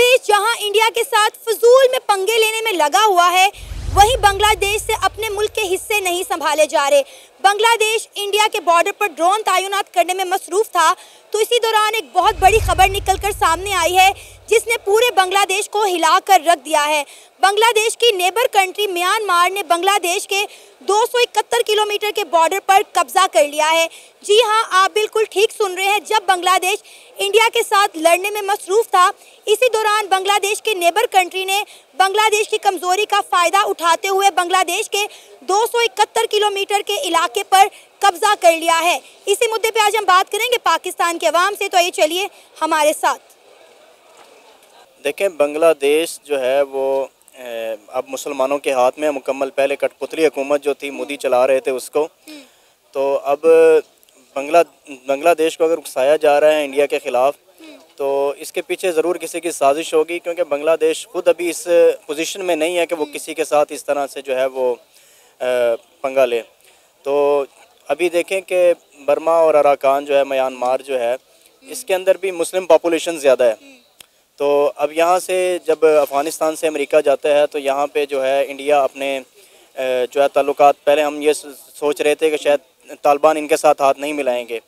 बांग्लादेश जहां इंडिया के साथ फजूल में पंगे लेने में लगा हुआ है, वहीं बांग्लादेश से अपने मुल्क के हिस्से नहीं संभाले जा रहे। बांग्लादेश इंडिया के बॉर्डर पर ड्रोन तैनात करने में मसरूफ था, तो इसी दौरान एक बहुत बड़ी खबर निकलकर सामने आई है जिसने पूरे बांग्लादेश को हिलाकर रख दिया है। बांग्लादेश की नेबर कंट्री म्यांमार ने बांग्लादेश के 271 किलोमीटर के बॉर्डर पर कब्जा कर लिया है। जी हां, आप बिल्कुल ठीक सुन रहे हैं। जब बांग्लादेश इंडिया के साथ लड़ने में मसरूफ था, इसी दौरान बांग्लादेश के नेबर कंट्री ने बांग्लादेश की कमजोरी का फायदा उठाते हुए बांग्लादेश के 271 किलोमीटर के इलाके पर कब्जा कर लिया है। इसी मुद्दे पे आज हम बात करेंगे पाकिस्तान के अवाम से, तो ये चलिए हमारे साथ। देखें, बांग्लादेश जो है वो अब मुसलमानों के हाथ में मुकम्मल। पहले कठपुतली हुकूमत जो थी मोदी चला रहे थे उसको, तो अब बांग्लादेश को अगर उकसाया जा रहा है इंडिया के ख़िलाफ़, तो इसके पीछे ज़रूर किसी की साजिश होगी, क्योंकि बांग्लादेश खुद अभी इस पोजीशन में नहीं है कि वो किसी के साथ इस तरह से जो है वो पंगा ले। तो अभी देखें कि बर्मा और अराकान जो है, म्यांमार जो है, इसके अंदर भी मुस्लिम पॉपुलेशन ज़्यादा है। तो अब यहाँ से जब अफ़गानिस्तान से अमेरिका जाता है, तो यहाँ पे जो है इंडिया अपने जो है ताल्लुकात, पहले हम ये सोच रहे थे कि शायद तालिबान इनके साथ हाथ नहीं मिलाएंगे,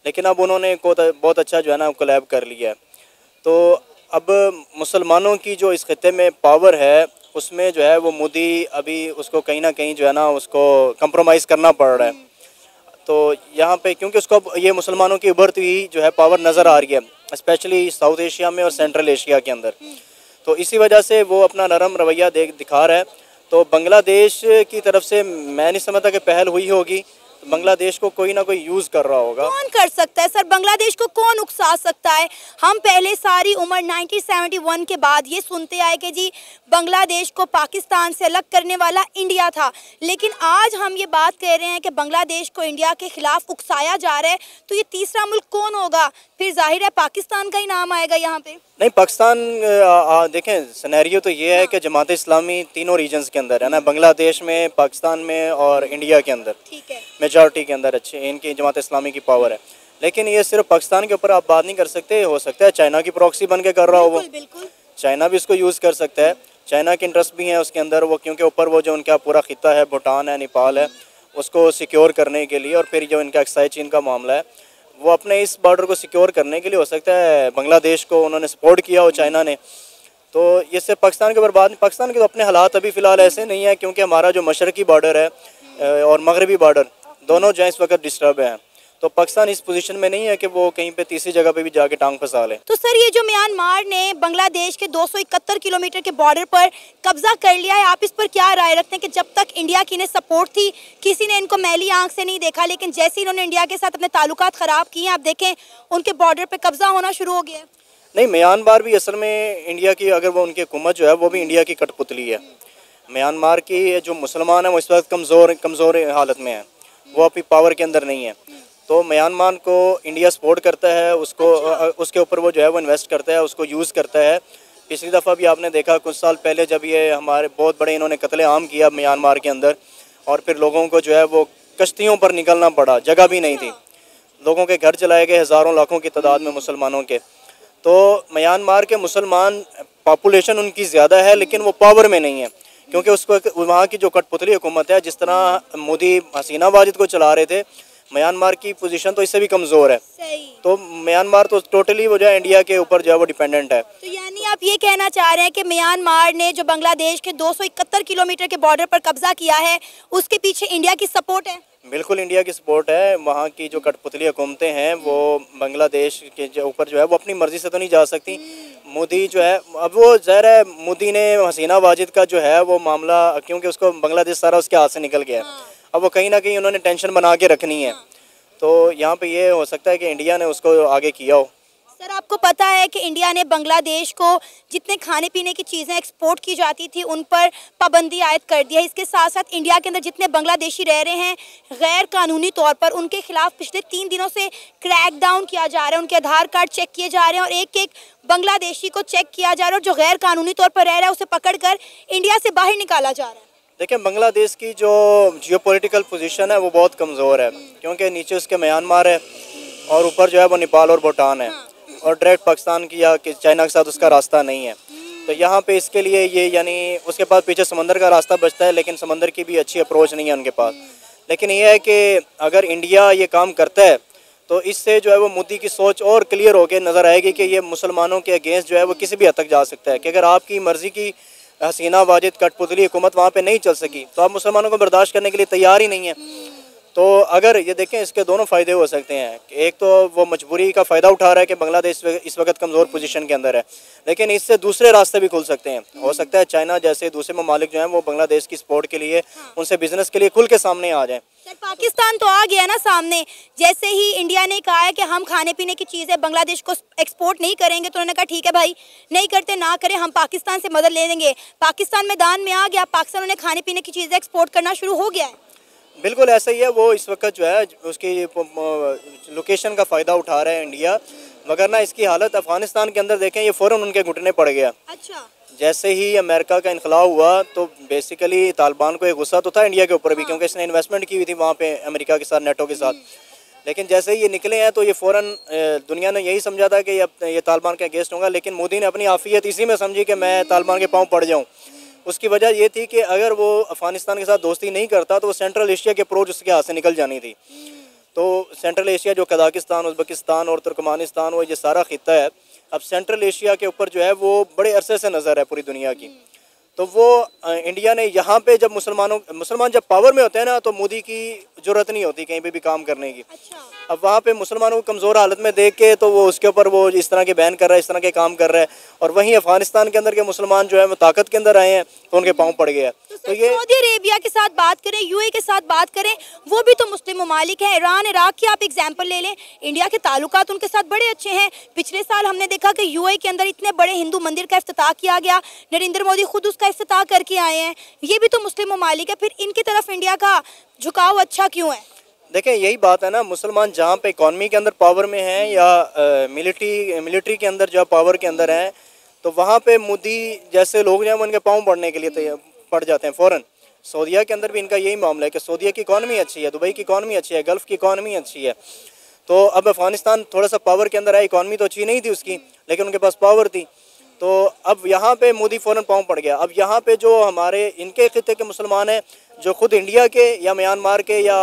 लेकिन अब उन्होंने बहुत अच्छा जो है ना कोलैब कर लिया है। तो अब मुसलमानों की जो इस खित्ते में पावर है, उसमें जो है वो मोदी अभी उसको कहीं ना कहीं जो है ना उसको कंप्रोमाइज़ करना पड़ रहा है। तो यहाँ पे क्योंकि उसको ये मुसलमानों की उभरती हुई जो है पावर नज़र आ रही है, स्पेशली साउथ एशिया में और सेंट्रल एशिया के अंदर, तो इसी वजह से वो अपना नरम रवैया दिखा रहा है। तो बांग्लादेश की तरफ से मैं नहीं समझता कि पहल हुई होगी। बांग्लादेश को कोई ना कोई यूज़ कर रहा होगा। कौन कर सकता है सर? बांग्लादेश को कौन उकसा सकता है? हम पहले सारी उम्र 1971 के बाद ये सुनते आए कि जी बांग्लादेश को पाकिस्तान से अलग करने वाला इंडिया था, लेकिन आज हम ये बात कह रहे हैं कि बांग्लादेश को इंडिया के खिलाफ उकसाया जा रहा है। तो ये तीसरा मुल्क कौन होगा? फिर जाहिर है पाकिस्तान का ही नाम आएगा यहाँ पे। नहीं, पाकिस्तान देखें, सिनेरियो तो ये है कि जमात इस्लामी तीनों रीजन्स के अंदर है ना, बांग्लादेश में, पाकिस्तान में और इंडिया के अंदर, ठीक है, मेजॉरिटी के अंदर अच्छी इनकी जमात इस्लामी की पावर है। लेकिन ये सिर्फ पाकिस्तान के ऊपर आप बात नहीं कर सकते, हो सकता है चाइना की प्रॉक्सी बन के कर रहा हो वो। चाइना भी इसको यूज़ कर सकता है, चाइना के इंटरेस्ट भी हैं उसके अंदर वो, क्योंकि ऊपर वो जो उनका पूरा खिता है, भूटान है, नेपाल है, उसको सिक्योर करने के लिए, और फिर जो इनका एक्साइज चीन का मामला है, वो अपने इस बॉर्डर को सिक्योर करने के लिए हो सकता है बांग्लादेश को उन्होंने सपोर्ट किया हो चाइना ने। तो ये सिर्फ पाकिस्तान के ऊपर बात नहीं, पाकिस्तान के तो अपने हालात अभी फ़िलहाल ऐसे नहीं है, क्योंकि हमारा जो मशरकी बॉर्डर है और मगरबी बॉर्डर दोनों जो इस वक्त डिस्टर्ब हैं। तो पाकिस्तान इस पोजीशन में नहीं है कि वो कहीं पे तीसरी जगह पे भी जाके टांग फंसा ले। तो सर, ये जो म्यांमार ने बांग्लादेश के 271 किलोमीटर के बॉर्डर पर कब्जा कर लिया है, आप इस पर क्या राय रखते हैं कि जब तक इंडिया की इन्हें सपोर्ट थी, किसी ने इनको मैली आंख से नहीं देखा, लेकिन जैसे ही इन्होंने इंडिया के साथ अपने ताल्लुकात ख़राब किए हैं, आप देखें उनके बॉर्डर पर कब्जा होना शुरू हो गया है। नहीं, म्यांमार भी असल में इंडिया की, अगर वो उनकी हुकूमत जो है वो भी इंडिया की कठपुतली है। म्यांमार की जो मुसलमान है वो इस वक्त कमज़ोर हालत में है, वो अपनी पावर के अंदर नहीं है। तो म्यांमार को इंडिया सपोर्ट करता है, उसको उसके ऊपर वो जो है वो इन्वेस्ट करता है, उसको यूज़ करता है। पिछली दफ़ा भी आपने देखा कुछ साल पहले, जब ये हमारे बहुत बड़े इन्होंने कत्ले-आम किया म्यांमार के अंदर, और फिर लोगों को जो है वो कश्तियों पर निकलना पड़ा, जगह भी नहीं थी, लोगों के घर जलाए गए हज़ारों लाखों की तादाद में मुसलमानों के। तो म्यांमार के मुसलमान पॉपुलेशन उनकी ज़्यादा है, लेकिन वो पावर में नहीं है, क्योंकि उसको वहाँ की जो कठपुतली हुकूमत है, जिस तरह मोदी हसीना वाजिद को चला रहे थे, म्यांमार की पोजीशन तो इससे भी कमज़ोर है। तो म्यांमार तो टोटली वो जो है इंडिया के ऊपर जो है वो डिपेंडेंट है। तो यानी आप ये कहना चाह रहे हैं कि म्यांमार ने जो बांग्लादेश के 271 किलोमीटर के बॉर्डर पर कब्जा किया है, उसके पीछे इंडिया की सपोर्ट है? बिल्कुल इंडिया की सपोर्ट है। वहाँ की जो कठपुतली हुकूमतें हैं वो बांग्लादेश के जो ऊपर जो है वो अपनी मर्ज़ी से तो नहीं जा सकती। मोदी जो है, अब वो ज़ाहिर है मोदी ने हसीना वाजिद का जो है वो मामला, क्योंकि उसको बांग्लादेश सारा उसके हाथ से निकल गया है, अब वो कहीं ना कहीं उन्होंने टेंशन बना के रखनी है। तो यहाँ पे ये हो सकता है कि इंडिया ने उसको आगे किया हो। सर, आपको पता है कि इंडिया ने बांग्लादेश को जितने खाने पीने की चीज़ें एक्सपोर्ट की जाती थी उन पर पाबंदी आयद कर दिया है। इसके साथ साथ इंडिया के अंदर जितने बांग्लादेशी रह रहे हैं गैर कानूनी तौर पर, उनके खिलाफ पिछले 3 दिनों से क्रैक डाउन किया जा रहा है, उनके आधार कार्ड चेक किए जा रहे हैं और एक एक बांग्लादेशी को चेक किया जा रहा है, और जो गैर कानूनी तौर पर रह रहा है उसे पकड़ कर इंडिया से बाहर निकाला जा रहा है। देखिए, बांग्लादेश की जो जियोपॉलिटिकल पोजीशन है वो बहुत कमज़ोर है, क्योंकि नीचे उसके म्यांमार है और ऊपर जो है वो नेपाल और भूटान है। और डायरेक्ट पाकिस्तान की या कि चाइना के साथ उसका रास्ता नहीं है। तो यहाँ पे इसके लिए ये यानी उसके पास पीछे समंदर का रास्ता बचता है, लेकिन समंदर की भी अच्छी अप्रोच नहीं है उनके पास। लेकिन ये है कि अगर इंडिया ये काम करता है तो इससे जो है वो मोदी की सोच और क्लियर होकर नज़र आएगी कि ये मुसलमानों के अगेंस्ट जो है वो किसी भी हद तक जा सकता है। कि अगर आपकी मर्ज़ी की हसीना वाजिद कठपुतली हुकूमत वहाँ पे नहीं चल सकी तो आप मुसलमानों को बर्दाश्त करने के लिए तैयार ही नहीं है। तो अगर ये देखें इसके दोनों फ़ायदे हो सकते हैं। एक तो वो मजबूरी का फ़ायदा उठा रहा है कि बांग्लादेश इस वक्त कमज़ोर पोजीशन के अंदर है, लेकिन इससे दूसरे रास्ते भी खुल सकते हैं। हो सकता है चाइना जैसे दूसरे ममालिक जो हैं वो बांग्लादेश की सपोर्ट के लिए उनसे बिजनेस के लिए खुल के सामने आ जाएँ। सर पाकिस्तान तो आ गया ना सामने, जैसे ही इंडिया ने कहा है कि हम खाने पीने की चीज़ें बांग्लादेश को एक्सपोर्ट नहीं करेंगे तो उन्होंने कहा ठीक है भाई, नहीं करते ना करें, हम पाकिस्तान से मदद ले लेंगे। पाकिस्तान मैदान में आ गया, पाकिस्तान उन्हें खाने पीने की चीज़ें एक्सपोर्ट करना शुरू हो गया है। बिल्कुल ऐसा ही है। वो इस वक्त जो है उसकी लोकेशन का फ़ायदा उठा रहा है इंडिया, मगर ना इसकी हालत अफ़गानिस्तान के अंदर देखें ये फ़ौरन उनके घुटने पड़ गया। अच्छा, जैसे ही अमेरिका का इनकलाब हुआ तो बेसिकली तालिबान को एक गुस्सा तो था इंडिया के ऊपर भी, क्योंकि इसने इन्वेस्टमेंट की हुई थी वहाँ पे अमेरिका के साथ, नेटो के साथ। लेकिन जैसे ही ये निकले हैं तो ये फ़ौरन दुनिया ने यही समझा था कि ये तालिबान के अगेंस्ट होगा, लेकिन मोदी ने अपनी आफियत इसी में समझी कि मैं तालिबान के पाँव पड़ जाऊँ। उसकी वजह ये थी कि अगर वो अफ़गानिस्तान के साथ दोस्ती नहीं करता तो वो सेंट्रल एशिया की अप्रोच उसके हाथ से निकल जानी थी। तो सेंट्रल एशिया जो कजाकिस्तान, उज़्बेकिस्तान और तुर्कमानिस्तान, वो ये सारा खित्ता है, अब सेंट्रल एशिया के ऊपर जो है वो बड़े अरसे से नज़र है पूरी दुनिया की। तो वो इंडिया ने यहाँ पे जब मुसलमान जब पावर में होते हैं ना तो मोदी की ज़रूरत नहीं होती कहीं पे भी काम करने की। अच्छा। अब वहाँ पे मुसलमानों को कमज़ोर हालत में देख के तो वो उसके ऊपर वो इस तरह के बैन कर रहा है, इस तरह के काम कर रहा है। और वहीं अफ़गानिस्तान के अंदर के मुसलमान जो है वो ताकत के अंदर आए हैं तो उनके पाँव पड़ गया। तो ये सऊदी अरेबिया के साथ बात करें, यूएई के साथ बात करें, वो भी तो मुस्लिम ममालिक हैं। ईरान, इराक की आप एग्जाम्पल ले लें, इंडिया के ताल्लुकात उनके साथ बड़े अच्छे हैं। पिछले साल हमने देखा कि यूएई के अंदर इतने बड़े हिंदू मंदिर का इफ्तिताह किया गया, नरेंद्र मोदी खुद उसका इफ्तिताह करके आए हैं। ये भी तो मुस्लिम ममालिक है, फिर इनकी तरफ इंडिया का झुकाव अच्छा क्यों है? देखें यही बात है ना, मुसलमान जहाँ पे इकॉनमी के अंदर पावर में हैं या मिलिट्री के अंदर जो पावर के अंदर हैं, तो वहाँ पे मोदी जैसे लोग जो हैं वो उनके पाँव पड़ने के लिए पड़ जाते हैं फ़ौरन। सऊदीया के अंदर भी इनका यही मामला है कि सऊदीया की इकॉनमी अच्छी है, दुबई की इकॉनमी अच्छी है, गल्फ़ की इकॉनमी अच्छी है। तो अब अफ़गानिस्तान थोड़ा सा पावर के अंदर है, इकॉनमी तो अच्छी नहीं थी उसकी, लेकिन उनके पास पावर थी। तो अब यहाँ पे मोदी फ़ौरन पाँव पड़ गया। अब यहाँ पे जो हमारे इनके खित्ते के मुसलमान हैं, जो खुद इंडिया के या म्यांमार के या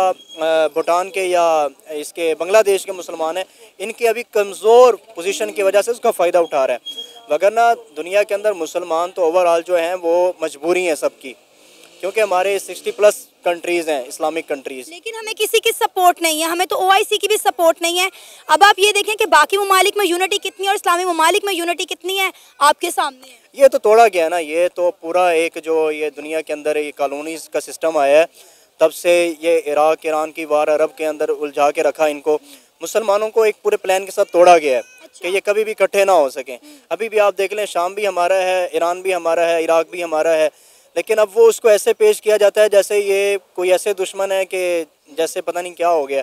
भूटान के या इसके बांग्लादेश के मुसलमान हैं, इनकी अभी कमज़ोर पोजीशन की वजह से उसका फ़ायदा उठा रहा है। वगरना दुनिया के अंदर मुसलमान तो ओवरऑल जो हैं वो मजबूरी है सबकी, क्योंकि हमारे 60+ कंट्रीज़ हैं, इस्लामिक कंट्रीज़। लेकिन हमें किसी की सपोर्ट नहीं है, हमें तो ओआईसी की भी सपोर्ट नहीं है। अब आप ये देखें कि बाकी ममालिक में यूनिटी कितनी है और इस्लामी ममालिक में यूनिटी कितनी है, आपके सामने है। ये तो तोड़ा गया ना, ये तो पूरा एक जो ये दुनिया के अंदर ये कॉलोनीज़ का सिस्टम आया है, तब से ये इराक ईरान की वार अरब के अंदर उलझा के रखा इनको। मुसलमानों को एक पूरे प्लान के साथ तोड़ा गया है कि ये कभी भी इकट्ठे ना हो सकें। अभी भी आप देख लें, शाम भी हमारा है, ईरान भी हमारा है, इराक भी हमारा है, लेकिन अब वो उसको ऐसे पेश किया जाता है जैसे ये कोई ऐसे दुश्मन है कि जैसे पता नहीं क्या हो गया।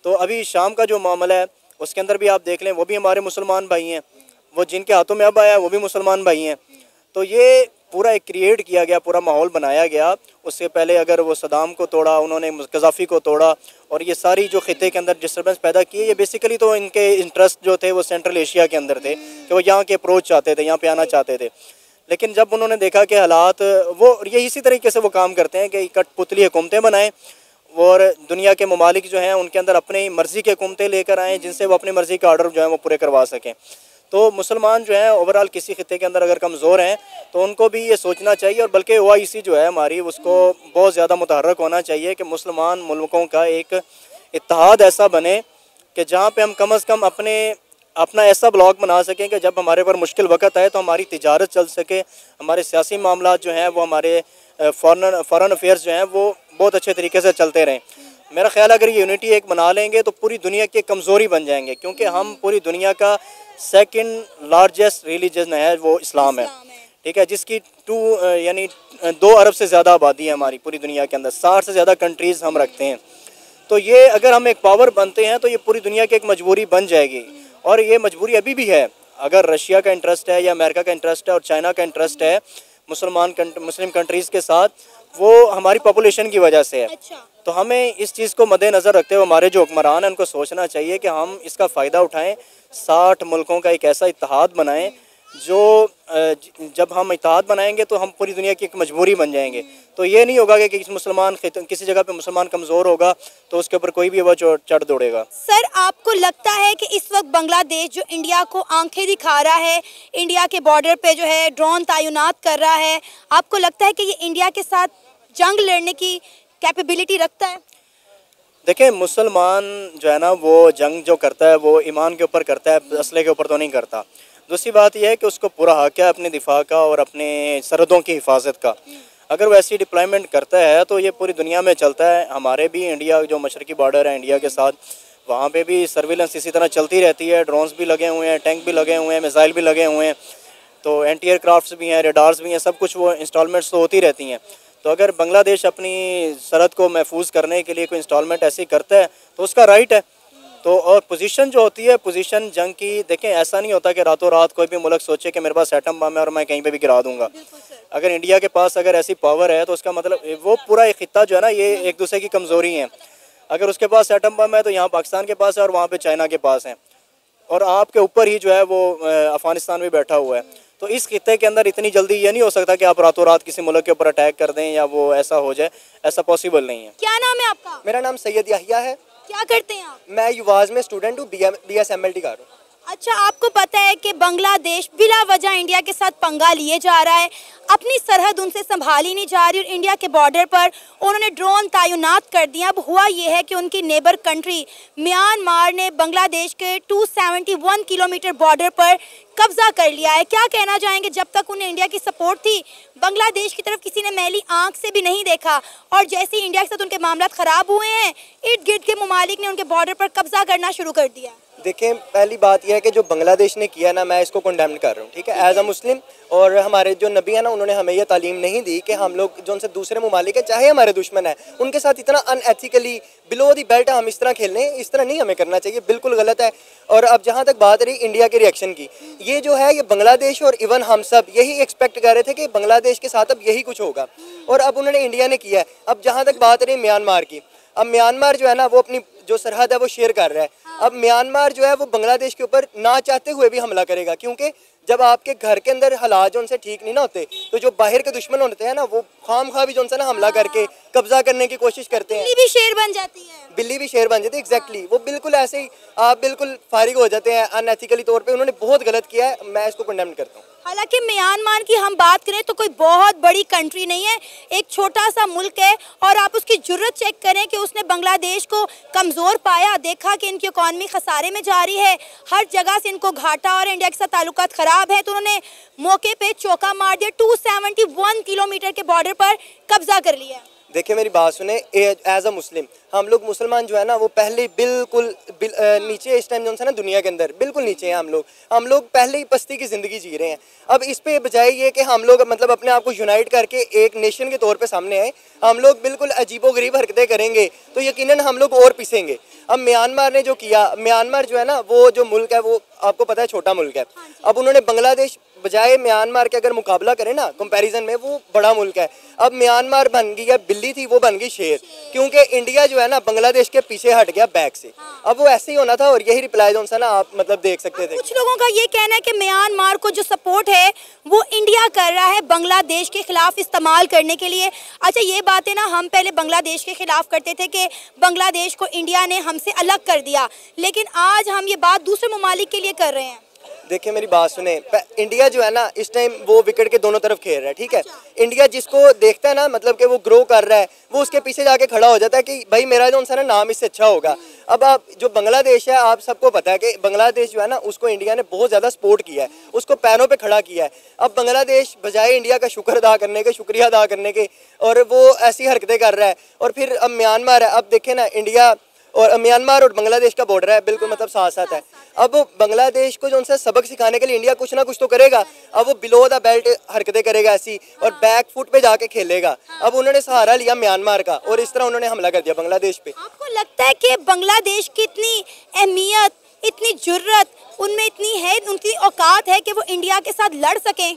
तो अभी शाम का जो मामला है उसके अंदर भी आप देख लें, वो भी हमारे मुसलमान भाई हैं, वो जिनके हाथों में अब आया वो भी मुसलमान भाई हैं। तो ये पूरा एक क्रिएट किया गया, पूरा माहौल बनाया गया। उससे पहले अगर वो सदाम को तोड़ा, उन्होंने गद्दाफ़ी को तोड़ा, और ये सारी जो खित्ते के अंदर डिस्टर्बेंस पैदा की, ये बेसिकली तो इनके इंटरेस्ट जो थे वो सेंट्रल एशिया के अंदर थे कि वो यहाँ के अप्रोच चाहते थे, यहाँ पे आना चाहते थे। लेकिन जब उन्होंने देखा कि हालात वो ये इसी तरीके से वो काम करते हैं कि कठपुतली हुकूमतें बनाएं और दुनिया के ममालिक जो हैं उनके अंदर अपनी मर्ज़ी के हुकूमतें लेकर आएँ जिनसे वो अपनी मर्ज़ी का ऑर्डर जो है वो पूरे करवा सकें। तो मुसलमान जो हैं ओवरऑल किसी खित्ते के अंदर अगर कमज़ोर हैं तो उनको भी ये सोचना चाहिए, और बल्कि ओआईसी जो है हमारी उसको बहुत ज़्यादा मुतहर्रक होना चाहिए कि मुसलमान मुल्कों का एक इत्तेहाद ऐसा बने कि जहाँ पे हम कम अज़ कम अपना ऐसा ब्लॉक बना सकें कि जब हमारे पर मुश्किल वक्त आए तो हमारी तिजारत चल सके, हमारे सियासी मामला जो हैं वो हमारे फ़ॉरेन अफेयर्स जो हैं वो बहुत अच्छे तरीके से चलते रहें। मेरा ख्याल है अगर ये यूनिटी एक बना लेंगे तो पूरी दुनिया की कमज़ोरी बन जाएंगे, क्योंकि हम पूरी दुनिया का सेकंड लार्जेस्ट रिलीजन है वो इस्लाम है, ठीक है, जिसकी 2 अरब से ज़्यादा आबादी है हमारी पूरी दुनिया के अंदर, 60 से ज़्यादा कंट्रीज़ हम रखते हैं। तो ये अगर हम एक पावर बनते हैं तो ये पूरी दुनिया की एक मजबूरी बन जाएगी, और ये मजबूरी अभी भी है। अगर रशिया का इंटरेस्ट है या अमेरिका का इंटरेस्ट है और चाइना का इंटरेस्ट है मुस्लिम कंट्रीज़ के साथ, वो हमारी पॉपुलेशन की वजह से है। अच्छा। तो हमें इस चीज़ को मद्देनज़र रखते हुए हमारे जो हुक्मरान हैं उनको सोचना चाहिए कि हम इसका फ़ायदा उठाएं, 60 मुल्कों का एक ऐसा इत्तेहाद बनाएं जो जब हम इत्तेहाद बनाएंगे तो हम पूरी दुनिया की एक मजबूरी बन जाएंगे। तो ये नहीं होगा कि किसी जगह पे मुसलमान कमज़ोर होगा तो उसके ऊपर कोई भी वो चढ़ दौड़ेगा। सर, आपको लगता है कि इस वक्त बांग्लादेश जो इंडिया को आंखें दिखा रहा है, इंडिया के बॉर्डर पे जो है ड्रोन तैनात कर रहा है, आपको लगता है कि ये इंडिया के साथ जंग लड़ने की कैपेबिलिटी रखता है? देखिए, मुसलमान जो है ना वो जंग जो करता है वो ईमान के ऊपर करता है, असले के ऊपर तो नहीं करता। दूसरी बात यह है कि उसको पूरा हक है अपने दिफा का और अपने सरहदों की हिफाजत का। अगर वो ऐसी डिप्लॉयमेंट करता है तो ये पूरी दुनिया में चलता है। हमारे भी इंडिया जो मशरकी बॉर्डर है इंडिया के साथ, वहाँ पे भी सर्विलेंस इसी तरह चलती रहती है। ड्रोन्स भी लगे हुए हैं, टैंक भी लगे हुए हैं, मिसाइल भी लगे हुए हैं, तो एंटी एयरक्राफ्ट्स भी हैं, रेडार्स भी हैं, सब कुछ वो इंस्टॉलमेंट्स तो होती रहती हैं। तो अगर बांग्लादेश अपनी सरहद को महफूज करने के लिए कोई इंस्टॉलमेंट ऐसी करता है तो उसका राइट है। तो और पोजीशन जो होती है, पोजीशन जंग की, देखें ऐसा नहीं होता कि रातों रात कोई भी मुल्क सोचे कि मेरे पास एटम बम है और मैं कहीं पे भी गिरा दूंगा। अगर इंडिया के पास अगर ऐसी पावर है तो उसका मतलब वो पूरा एक खित्ता जो है ना, ये एक दूसरे की कमज़ोरी है। अगर उसके पास एटम बम है तो यहाँ पाकिस्तान के पास है और वहाँ पे चाइना के पास है, और आपके ऊपर ही जो है वो अफगानिस्तान भी बैठा हुआ है। तो इस खित्ते के अंदर इतनी जल्दी ये नहीं हो सकता कि आप रातों रात किसी मुल्क के ऊपर अटैक कर दें या वो ऐसा हो जाए, ऐसा पॉसिबल नहीं है। क्या नाम है आपका? मेरा नाम सैयद याहिया है। क्या करते हैं आप? मैं युवाज में स्टूडेंट हूँ, BSMLT कर रहा हूँ। अच्छा, आपको पता है कि बांग्लादेश बिला वजह इंडिया के साथ पंगा लिए जा रहा है, अपनी सरहद उनसे संभाली नहीं जा रही और इंडिया के बॉर्डर पर उन्होंने ड्रोन तैनात कर दिया। अब हुआ ये है कि उनकी नेबर कंट्री म्यांमार ने बांग्लादेश के 271 किलोमीटर बॉर्डर पर कब्जा कर लिया है। क्या कहना चाहेंगे, जब तक उन्हें इंडिया की सपोर्ट थी बांग्लादेश की तरफ किसी ने मैली आंख से भी नहीं देखा, और जैसे ही इंडिया के साथ उनके मामला खराब हुए हैं, इर्द गिर्द के ममालिक ने उनके बॉर्डर पर कब्जा करना शुरू कर दिया। देखें, पहली बात यह है कि जो बांग्लादेश ने किया ना, मैं इसको कंडेम कर रहा हूँ, ठीक है, एज अ मुस्लिम। और हमारे जो नबी है ना, उन्होंने हमें यह तालीम नहीं दी कि हम लोग जो उनसे दूसरे ममालिक है, चाहे हमारे दुश्मन है, उनके साथ इतना अनएथिकली बिलो दी बेल्ट हम इस तरह खेलने, इस तरह नहीं हमें करना चाहिए, बिल्कुल गलत है। और अब जहाँ तक बात रही इंडिया के रिएक्शन की, ये जो है ये बांग्लादेश और इवन हम सब यही एक्सपेक्ट कर रहे थे कि बांग्लादेश के साथ अब यही कुछ होगा, और अब उन्होंने इंडिया ने किया है। अब जहाँ तक बात रही म्यांमार की, अब म्यांमार जो है ना वो अपनी जो सरहद है वो शेयर कर रहा है। अब म्यांमार जो है वो बांग्लादेश के ऊपर ना चाहते हुए भी हमला करेगा, क्योंकि जब आपके घर के अंदर हालात जो उनसे ठीक नहीं ना होते, तो जो बाहर के दुश्मन होते हैं ना, वो खाम भी जो उनसे ना हमला करके कब्जा करने की कोशिश करते हैं। बिल्ली भी शेर बन जाती है। बिल्ली भी शेर बन जाती है, एग्जैक्टली। वो बिल्कुल ऐसे ही आप बिल्कुल फारिग हो जाते हैं अनएथिकली तौर पे। उन्होंने बहुत गलत किया है, मैं इसको कंडेम करता हूँ। हालांकि म्यांमार की हम बात करें तो कोई बहुत बड़ी कंट्री नहीं है, एक छोटा सा मुल्क है, और आप उसकी जुर्रत चेक करें कि उसने बांग्लादेश को कमज़ोर पाया, देखा कि इनकी इकॉनमी खसारे में जा रही है, हर जगह से इनको घाटा और इंडिया के साथ ताल्लुकात ख़राब है, तो उन्होंने मौके पे चौका मार दिया, 271 किलोमीटर के बॉर्डर पर कब्जा कर लिया। देखिए, मेरी बात सुने, एज अ मुस्लिम हम लोग मुसलमान जो है ना वो पहले बिल्कुल नीचे इस टाइम जो है ना दुनिया के अंदर बिल्कुल नीचे हैं। हम लोग पहले ही पस्ती की ज़िंदगी जी रहे हैं। अब इस पे बजाय ये कि हम लोग मतलब अपने आप को यूनाइट करके एक नेशन के तौर पे सामने आए, हम लोग बिल्कुल अजीबोगरीब हरकतें करेंगे तो यकीनन हम लोग और पिसेंगे। अब म्यांमार ने जो किया, म्यांमार जो है ना वो जो मुल्क है वो आपको पता है छोटा मुल्क है। अब उन्होंने बांग्लादेश बजाय म्यांमार के अगर मुकाबला करें ना कंपैरिजन में, वो बड़ा मुल्क है। अब म्यांमार बन गई है बिल्ली थी, वो बन गई शेर, क्योंकि इंडिया जो है ना बांग्लादेश के पीछे हट गया बैक से। अब वो ऐसे ही होना था, और यही रिप्लाई जो ना आप मतलब देख सकते थे। कुछ लोगों का ये कहना है कि म्यांमार को जो सपोर्ट है वो इंडिया कर रहा है बांग्लादेश के खिलाफ इस्तेमाल करने के लिए। अच्छा, ये बातें ना हम पहले बांग्लादेश के खिलाफ करते थे कि बांग्लादेश को इंडिया ने हमसे अलग कर दिया, लेकिन आज हम ये बात दूसरे ममालिक के लिए कर रहे हैं। देखिए, मेरी बात सुने, इंडिया जो है ना इस टाइम वो विकेट के दोनों तरफ खेल रहा है, ठीक है। इंडिया जिसको देखता है ना मतलब कि वो ग्रो कर रहा है, वो उसके पीछे जाके खड़ा हो जाता है कि भाई मेरा जो है ना नाम इससे अच्छा होगा। अब आप जो बांग्लादेश है, आप सबको पता है कि बांग्लादेश जो है ना उसको इंडिया ने बहुत ज़्यादा सपोर्ट किया है, उसको पैरों पे खड़ा किया है। अब बांग्लादेश बजाय इंडिया का शुक्र अदा करने के, शुक्रिया अदा करने के, और वो ऐसी हरकतें कर रहा है। और फिर अब म्यांमार है, अब देखें ना इंडिया और म्यांमार और बांग्लादेश का बॉर्डर है, बिल्कुल मतलब साथ साथ है। अब बांग्लादेश को जो उनसे सबक सिखाने के लिए इंडिया कुछ ना कुछ तो करेगा। अब वो बिलो द बेल्ट हरकतें करेगा ऐसी, और बैक फुट पे जाके खेलेगा। अब उन्होंने सहारा लिया म्यांमार का, और इस तरह उन्होंने हमला कर दिया बांग्लादेश पे। आपको लगता है कि बांग्लादेश की इतनी अहमियत, इतनी जुर्रत उनमें इतनी है, उनकी औकात है कि वो इंडिया के साथ लड़ सकें?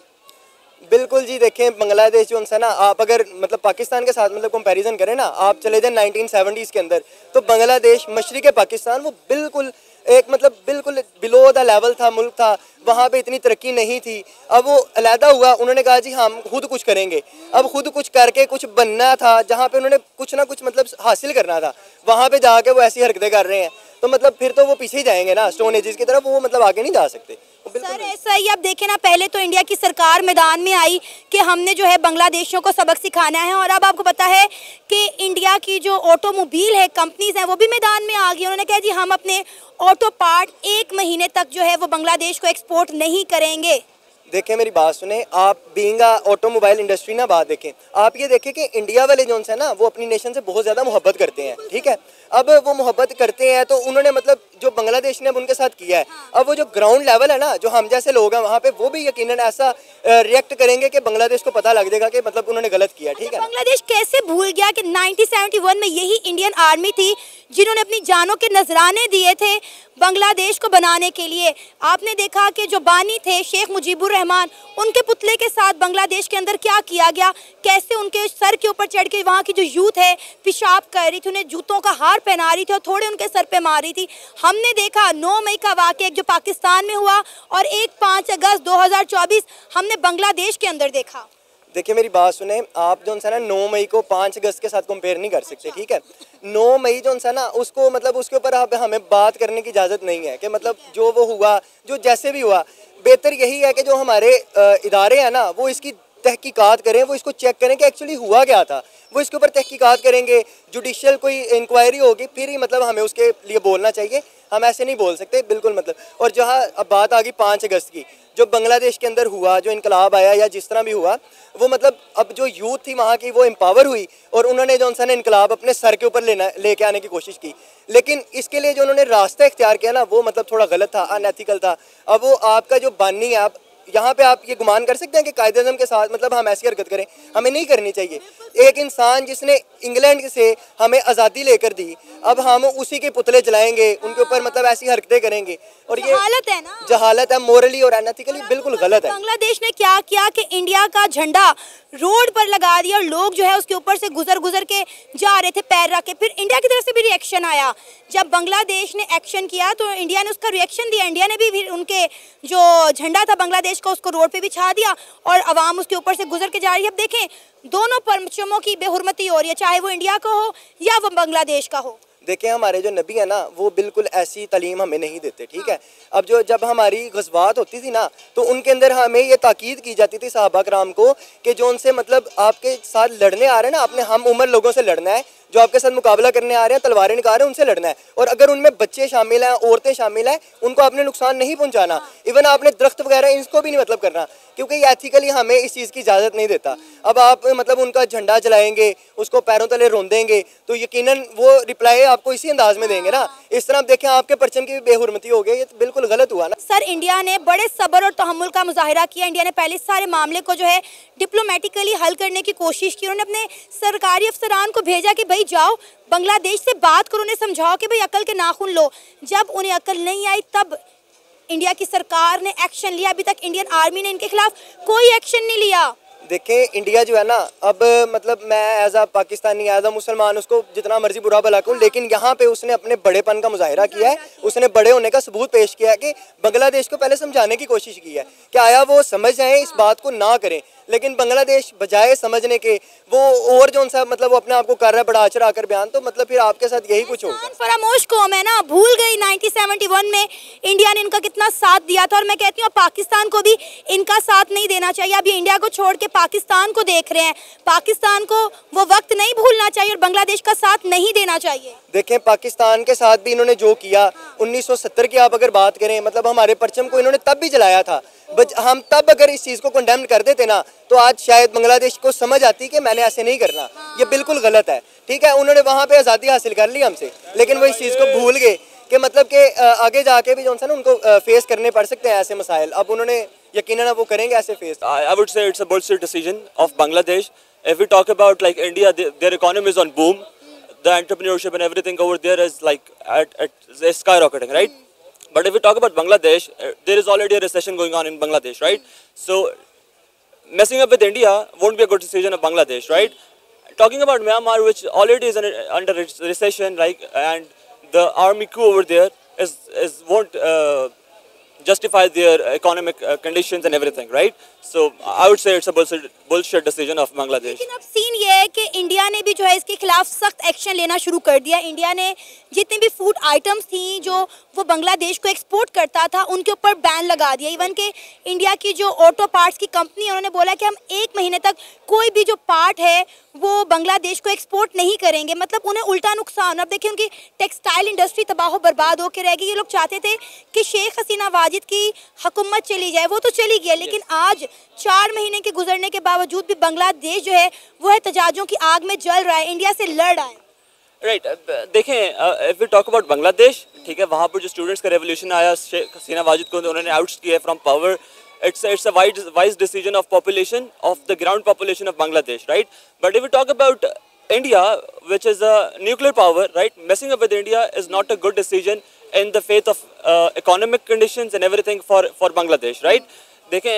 बिल्कुल जी, देखें बांग्लादेश जो है ना, आप अगर मतलब पाकिस्तान के साथ मतलब कंपैरिजन करें ना, आप चले जाए 1970s के अंदर, तो बांग्लादेश मशरिक़ पाकिस्तान वो बिल्कुल एक मतलब बिल्कुल बिलो द लेवल था, मुल्क था, वहाँ पे इतनी तरक्की नहीं थी। अब वो अलहदा हुआ, उन्होंने कहा जी हम खुद कुछ करेंगे। अब खुद कुछ करके कुछ बनना था, जहाँ पे उन्होंने कुछ ना कुछ मतलब हासिल करना था, वहाँ पे जाके वो ऐसी हरकतें कर रहे हैं, तो मतलब फिर तो वो पीछे ही जाएंगे ना स्टोन एजेस की तरफ, वो मतलब आगे नहीं जा सकते। सर ऐसा ही आप देखें ना, पहले तो इंडिया की सरकार मैदान में आई कि हमने जो है बांग्लादेशियों को सबक सिखाना है, और अब आपको पता है कि इंडिया की जो ऑटोमोबाइल है कंपनीज हैं वो भी मैदान में आ गई। उन्होंने कहा जी हम अपने ऑटो पार्ट 1 महीने तक जो है वो बांग्लादेश को एक्सपोर्ट नहीं करेंगे। देखें मेरी बात सुने, आप बीइंग ऑटोमोबाइल इंडस्ट्री ना बात देखें, आप ये देखें कि इंडिया वाले जो है ना वो अपनी नेशन से बहुत ज़्यादा मोहब्बत करते हैं, ठीक है। अब वो मोहब्बत करते हैं तो उन्होंने मतलब जो बांग्लादेश ने अब उनके साथ किया है, अब वो जो ग्राउंड लेवल है ना, जो हम जैसे लोग हैं वहाँ पे, वो भी यकीनन ऐसा रिएक्ट करेंगे कि बांग्लादेश को पता लग जाएगा कि मतलब उन्होंने गलत किया, ठीक है। बांग्लादेश कैसे भूल गया कि 1971 में यही इंडियन आर्मी थी जिन्होंने अपनी जानों के नजराने दिए थे बांग्लादेश को बनाने के लिए। आपने देखा कि जो बानी थे शेख मुजीबुर रहमान, उनके पुतले के साथ बांग्लादेश के अंदर क्या किया गया, कैसे उनके सर के ऊपर चढ़ के वहाँ की जो यूथ है पेशाब कर रही थी, उन्हें जूतों का हार पहना रही थी और थोड़े उनके सर पे मार रही थी। हमने देखा 9 मई का वाक़या जो पाकिस्तान में हुआ, और एक 5 अगस्त 2024 हमने बांग्लादेश के अंदर देखा। देखिए मेरी बात सुने, आप जो है ना 9 मई को 5 अगस्त के साथ कंपेयर नहीं कर सकते, ठीक है। 9 मई जो है ना उसको मतलब उसके ऊपर हमें बात करने की इजाज़त नहीं है कि मतलब जो वो हुआ, जो जैसे भी हुआ, बेहतर यही है कि जो हमारे इदारे हैं ना वो इसकी तहकीकात करें, वो इसको चेक करें कि एक्चुअली हुआ क्या था, वो इसके ऊपर तहकीकात करेंगे, जुडिशियल कोई इंक्वायरी होगी, फिर ही मतलब हमें उसके लिए बोलना चाहिए। हम ऐसे नहीं बोल सकते बिल्कुल मतलब। और जहाँ अब बात आ गई 5 अगस्त की, जो बांग्लादेश के अंदर हुआ, जो इनकलाब आया या जिस तरह भी हुआ, वो मतलब अब जो यूथ थी वहाँ की वो एम्पावर हुई और उन्होंने जो उनसे इनकलाब अपने सर के ऊपर लेके आने की कोशिश की। लेकिन इसके लिए जो उन्होंने रास्ता इख्तियार किया ना वो मतलब थोड़ा गलत था, अनएथिकल था। अब वो आपका जो बानी है, आप यहाँ पे आप ये गुमान कर सकते हैं कि कायदे-ए-आज़म के साथ मतलब हम ऐसी हरकत करें, हमें नहीं करनी चाहिए। एक इंसान जिसने इंग्लैंड से हमें आज़ादी लेकर दी, अब हम उसी के पुतले जलाएंगे, उनके ऊपर मतलब ऐसी हरकतें करेंगे, और ये जहालत है ना, जहालत है, मोरली और एथिकली बिल्कुल गलत है। बांग्लादेश ने क्या किया कि इंडिया का झंडा रोड पर लगा दिया और लोग जो है उसके ऊपर से गुजर के जा रहे थे पैर रख के। फिर इंडिया की तरफ से भी रिएक्शन आया, जब बांग्लादेश ने एक्शन किया तो इंडिया ने उसका रिएक्शन दिया। इंडिया ने भी फिर उनके जो झंडा था बांग्लादेश का उसको रोड पे बिछा दिया और आवाम उसके ऊपर से गुजर के जा रही है। अब देखें दोनों परचमों की बेहुरमती हो रही है, चाहे वो इंडिया का हो या वो बांग्लादेश का हो। देखिए हमारे जो नबी है ना वो बिल्कुल ऐसी तालीम हमें नहीं देते, ठीक है। अब जब हमारी गज़वात होती थी ना तो उनके अंदर हमें ये ताकीद की जाती थी सहाबा कराम को कि जो उनसे मतलब आपके साथ लड़ने आ रहे हैं ना, अपने हम उम्र लोगों से लड़ना है, जो आपके साथ मुकाबला करने आ रहे हैं, तलवारें निकाल रहे हैं, उनसे लड़ना है। और अगर उनमें बच्चे शामिल हैं, औरतें शामिल हैं, उनको आपने नुकसान नहीं पहुंचाना। इवन आपने दरख्त वगैरह इसको भी नहीं मतलब करना, क्योंकि ये एथिकली हमें इस चीज़ की इजाज़त नहीं देता। अब आप मतलब उनका झंडा जलाएंगे, उसको पैरों तले रोंदेंगे, तो यकीनन वो रिप्लाई आपको इसी अंदाज में देंगे ना। इस तरह आप देखें आपके परचम की भी बेहुरमती हो गई, ये तो बिल्कुल गलत हुआ ना। सर इंडिया ने बड़े सब्र और तहम्मुल का मुजाहिरा किया। इंडिया ने पहले सारे मामले को जो है डिप्लोमेटिकली हल करने की कोशिश की। उन्होंने अपने सरकारी अफसरान को भेजा कि भाई जाओ बांग्लादेश से बात करो, उन्हें समझाओ कि भाई अकल के नाखून लो। जब उन्हें अकल नहीं आई तब इंडिया की सरकार ने एक्शन लिया। अभी तक इंडियन आर्मी ने इनके खिलाफ कोई एक्शन नहीं लिया। देखें इंडिया जो है ना, अब मतलब मैं एज आ पाकिस्तानी, एज आ मुसलमान उसको जितना मर्जी बुरा भला कहूँ, लेकिन यहाँ पे उसने अपने बड़ेपन का मुजाहिरा किया है, उसने बड़े होने का सबूत पेश किया है कि बांग्लादेश को पहले समझाने की कोशिश की है कि आया वो समझ जाए, इस बात को ना करें। लेकिन बांग्लादेश बजाय समझने के वो और जो सा मतलब वो अपने आप को कर रहा है बड़ा चढ़ा कर बयान, तो मतलब फिर आपके साथ यही कुछ होगा। फरामोश कौम है ना, भूल गई 1971 में इंडिया ने इनका कितना साथ दिया था। और मैं कहती हूँ पाकिस्तान को भी इनका साथ नहीं देना चाहिए। अभी इंडिया को छोड़ के पाकिस्तान को देख रहे हैं, पाकिस्तान को वो वक्त नहीं भूलना चाहिए और बांग्लादेश का साथ नहीं देना चाहिए। देखें पाकिस्तान के साथ भी इन्होंने जो किया 1970 की आप अगर बात करें, मतलब हमारे परचम को इन्होंने तब भी जलाया था। हम तब अगर इस चीज़ को कंडेम कर देते ना तो आज शायद बांग्लादेश को समझ आती कि मैंने ऐसे नहीं करना, ये बिल्कुल गलत है, ठीक है। उन्होंने वहाँ पे आज़ादी हासिल कर ली हमसे, लेकिन वो इस चीज़ को भूल गए कि मतलब कि आगे जाके भी जो है ना उनको फेस करने पड़ सकते हैं ऐसे मसाइल। अब उन्होंने यकीनन वो करेंगे ऐसे face. I would say it's a bullshit decision of Bangladesh. If we talk about like India, their economy is on boom. The entrepreneurship and everything over there is like is skyrocketing, right? But if we talk about Bangladesh, there is already a recession going on in Bangladesh, right? So messing up with India won't be a good decision of Bangladesh, right? Talking about Myanmar, which already is under recession, like, and the army coup over there won't justify their economic conditions and everything, right? So I would say it's a bullshit decision of Bangladesh. लेकिन अब scene ये है कि India ने भी जो है इसके खिलाफ सख्त एक्शन लेना शुरू कर दिया। इंडिया ने जितने भी फूड आइटम्स थी जो वो बांग्लादेश को एक्सपोर्ट करता था उनके ऊपर बैन लगा दिया। इवन के इंडिया की जो ऑटो पार्ट्स की कंपनी है उन्होंने बोला कि हम 1 महीने तक कोई भी जो पार्ट है वो बांग्लादेश को एक्सपोर्ट नहीं करेंगे, मतलब उन्हें उल्टा नुकसान। अब देखिए उनकी टेक्सटाइल इंडस्ट्री तबाह बर्बाद होकर रहेगी। ये लोग चाहते थे कि शेख हसीना वाजिद की हुकूमत चली जाए, वो तो चली गई, लेकिन आज 4 महीने के गुजरने के बावजूद भी बांग्लादेश जो है वो है तजाजुं की आग में जल रहा है, इंडिया से लड़ रहा है। राइट, देखें, if we talk about Bangladesh, ठीक है, वहाँ पर जो स्टूडेंट्स का रेवोल्यूशन आया, शेख हसीना वाजिद को उन्होंने आउट किया from power. It's a wise decision of population, of the ground population of Bangladesh, right? But if we talk about India, which is a nuclear power, right? Messing up with India is not a good decision in the faith of economic conditions and everything for Bangladesh, right? देखें,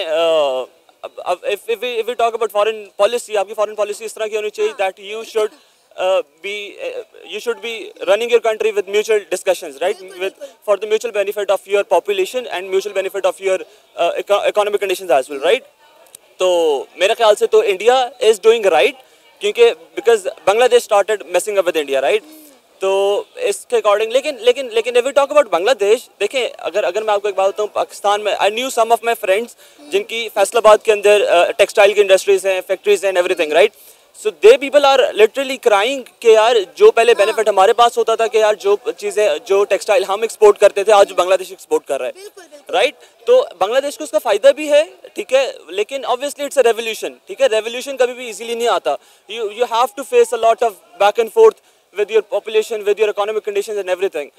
if we talk about foreign policy, आपकी foreign policy इस तरह की होनी चाहिए that you should be running your country with mutual discussions, right? For the mutual benefit of your population and mutual benefit of your economic conditions as well, right? तो मेरे ख्याल से तो India is doing right, क्योंकि because Bangladesh started messing up with India, right? तो इसके according लेकिन if we talk about Bangladesh, देखें, अगर मैं आपको एक बात बताऊँ, पाकिस्तान में I knew some of my friends जिनकी फैसलाबाद के अंदर टेक्सटाइल की इंडस्ट्रीज हैं, फैक्ट्रीज हैं, everything, right? So they people are literally crying कि यार जो पहले बेनिफिट हमारे पास होता था कि यार जो चीज़ें, जो टेक्सटाइल हम एक्सपोर्ट करते थे, आज बांग्लादेश एक्सपोर्ट कर रहा है, राइट? तो बांग्लादेश को उसका फ़ायदा भी है, ठीक है, लेकिन ऑब्वियसली इट्स अ रेवोल्यूशन, ठीक है? रेवोल्यूशन कभी भी इजीली नहीं आता। You have to face a lot of back and forth with your population, with your economic conditions and everything.